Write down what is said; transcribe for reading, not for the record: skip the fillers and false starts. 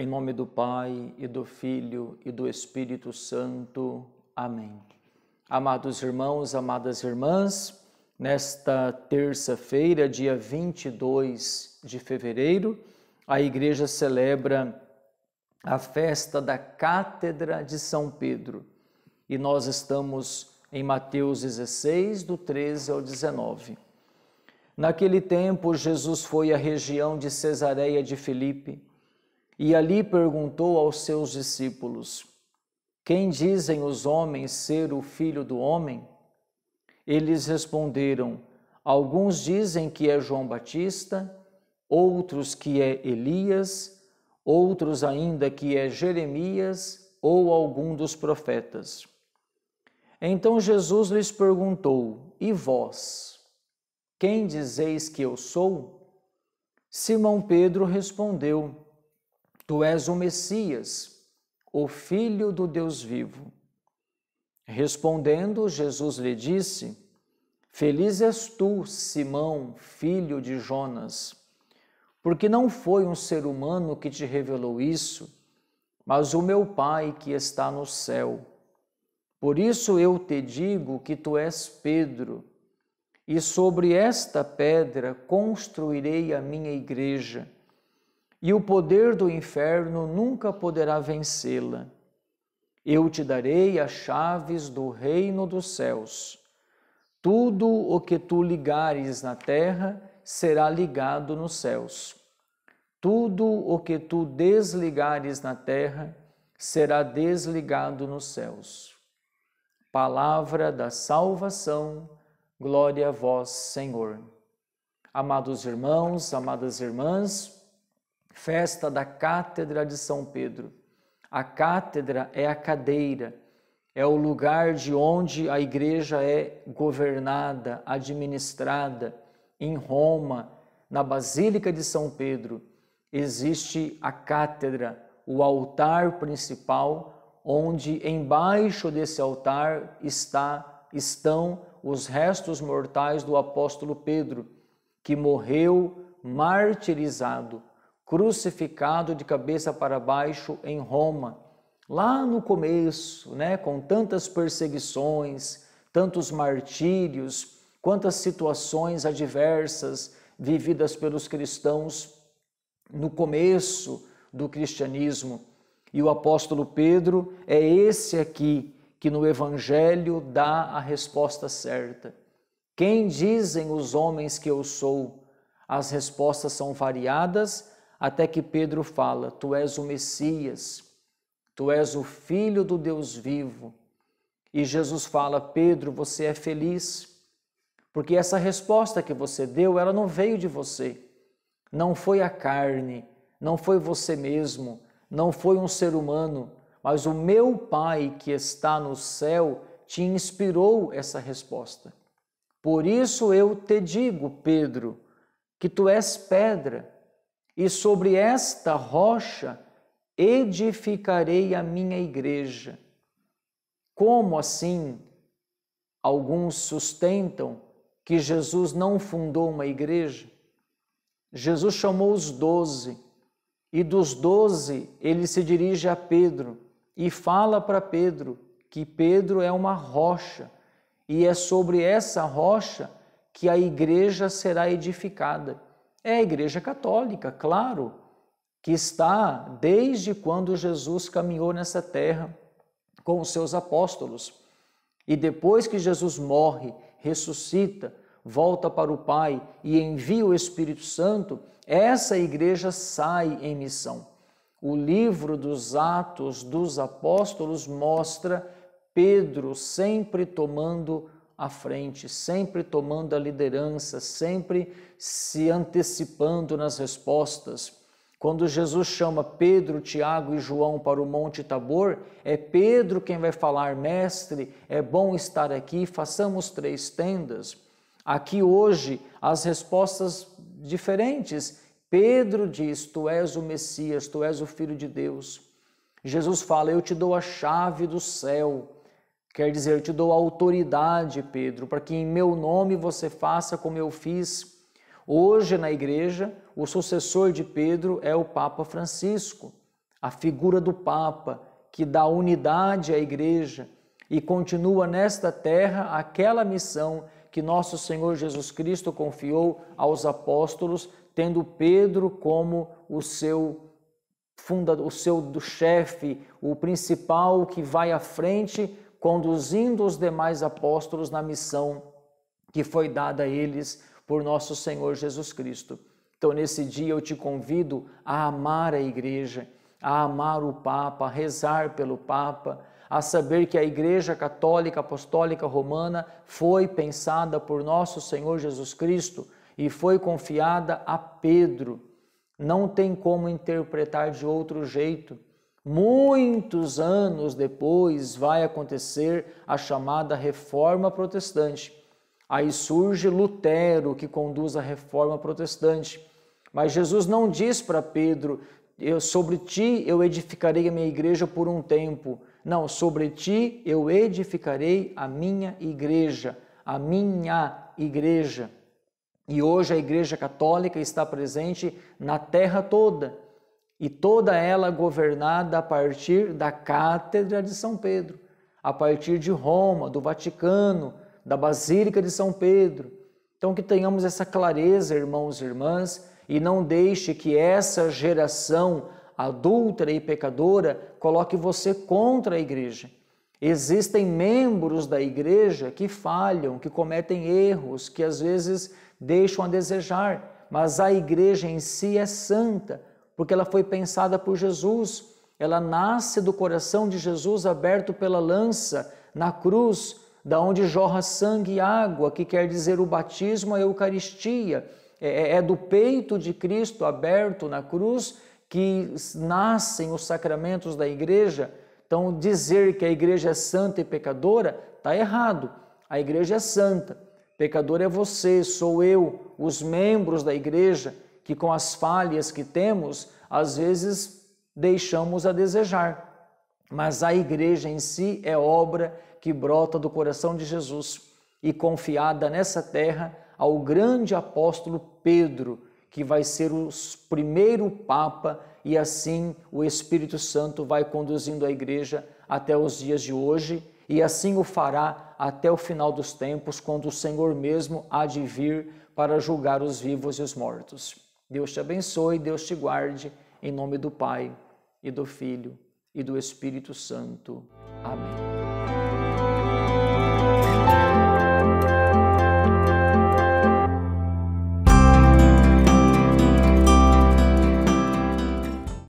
Em nome do Pai, e do Filho, e do Espírito Santo. Amém. Amados irmãos, amadas irmãs, nesta terça-feira, dia 22 de fevereiro, a Igreja celebra a festa da Cátedra de São Pedro. E nós estamos em Mateus 16, do 13 ao 19. Naquele tempo, Jesus foi à região de Cesareia de Filipe, e ali perguntou aos seus discípulos: quem dizem os homens ser o Filho do Homem? Eles responderam: alguns dizem que é João Batista, outros que é Elias, outros ainda que é Jeremias ou algum dos profetas. Então Jesus lhes perguntou: e vós, quem dizeis que eu sou? Simão Pedro respondeu: tu és o Messias, o Filho do Deus vivo. Respondendo, Jesus lhe disse: feliz és tu, Simão, filho de Jonas, porque não foi um ser humano que te revelou isso, mas o meu Pai que está no céu. Por isso eu te digo que tu és Pedro, e sobre esta pedra construirei a minha igreja, e o poder do inferno nunca poderá vencê-la. Eu te darei as chaves do reino dos céus. Tudo o que tu ligares na terra será ligado nos céus. Tudo o que tu desligares na terra será desligado nos céus. Palavra da salvação, glória a vós, Senhor. Amados irmãos, amadas irmãs, festa da Cátedra de São Pedro. A cátedra é a cadeira, é o lugar de onde a igreja é governada, administrada. Em Roma, na Basílica de São Pedro, existe a cátedra, o altar principal, onde embaixo desse altar estão os restos mortais do apóstolo Pedro, que morreu martirizado, crucificado de cabeça para baixo em Roma, lá no começo, com tantas perseguições, tantos martírios, quantas situações adversas vividas pelos cristãos no começo do cristianismo. E o apóstolo Pedro é esse aqui que no Evangelho dá a resposta certa. Quem dizem os homens que eu sou? As respostas são variadas, até que Pedro fala: tu és o Messias, tu és o Filho do Deus vivo. E Jesus fala: Pedro, você é feliz, porque essa resposta que você deu, ela não veio de você, não foi a carne, não foi você mesmo, não foi um ser humano, mas o meu Pai que está no céu te inspirou essa resposta. Por isso eu te digo, Pedro, que tu és pedra, e sobre esta rocha edificarei a minha igreja. Como assim alguns sustentam que Jesus não fundou uma igreja? Jesus chamou os 12, e dos 12 ele se dirige a Pedro e fala para Pedro que Pedro é uma rocha, e é sobre essa rocha que a igreja será edificada. É a Igreja Católica, claro, que está desde quando Jesus caminhou nessa terra com os seus apóstolos. E depois que Jesus morre, ressuscita, volta para o Pai e envia o Espírito Santo, essa igreja sai em missão. O livro dos Atos dos Apóstolos mostra Pedro sempre tomando à frente, sempre tomando a liderança, sempre se antecipando nas respostas. Quando Jesus chama Pedro, Tiago e João para o Monte Tabor, é Pedro quem vai falar: mestre, é bom estar aqui, façamos 3 tendas. Aqui hoje, as respostas diferentes. Pedro diz: tu és o Messias, tu és o Filho de Deus. Jesus fala: eu te dou a chave do céu. Quer dizer, eu te dou autoridade, Pedro, para que em meu nome você faça como eu fiz. Hoje na igreja, o sucessor de Pedro é o Papa Francisco. a figura do Papa, que dá unidade à Igreja e continua nesta terra aquela missão que nosso Senhor Jesus Cristo confiou aos apóstolos, tendo Pedro como o seu chefe, o principal que vai à frente, conduzindo os demais apóstolos na missão que foi dada a eles por nosso Senhor Jesus Cristo. Então, nesse dia eu te convido a amar a Igreja, a amar o Papa, a rezar pelo Papa, a saber que a Igreja Católica Apostólica Romana foi pensada por nosso Senhor Jesus Cristo e foi confiada a Pedro. Não tem como interpretar de outro jeito. Muitos anos depois vai acontecer a chamada Reforma Protestante. Aí surge Lutero, que conduz a Reforma Protestante. Mas Jesus não diz para Pedro: sobre ti eu edificarei a minha igreja por um tempo. Não, sobre ti eu edificarei a minha igreja, a minha igreja. E hoje a Igreja Católica está presente na terra toda, e toda ela governada a partir da Cátedra de São Pedro, a partir de Roma, do Vaticano, da Basílica de São Pedro. Então que tenhamos essa clareza, irmãos e irmãs, e não deixe que essa geração adúltera e pecadora coloque você contra a Igreja. Existem membros da Igreja que falham, que cometem erros, que às vezes deixam a desejar, mas a Igreja em si é santa, porque ela foi pensada por Jesus. Ela nasce do coração de Jesus aberto pela lança na cruz, da onde jorra sangue e água, que quer dizer o batismo, a Eucaristia. É do peito de Cristo aberto na cruz que nascem os sacramentos da Igreja. Então, dizer que a Igreja é santa e pecadora está errado. A Igreja é santa. Pecador é você, sou eu, os membros da Igreja, que com as falhas que temos, às vezes deixamos a desejar. Mas a Igreja em si é obra que brota do coração de Jesus e confiada nessa terra ao grande apóstolo Pedro, que vai ser o primeiro Papa, e assim o Espírito Santo vai conduzindo a Igreja até os dias de hoje, e assim o fará até o final dos tempos, quando o Senhor mesmo há de vir para julgar os vivos e os mortos. Deus te abençoe, Deus te guarde, em nome do Pai, e do Filho, e do Espírito Santo.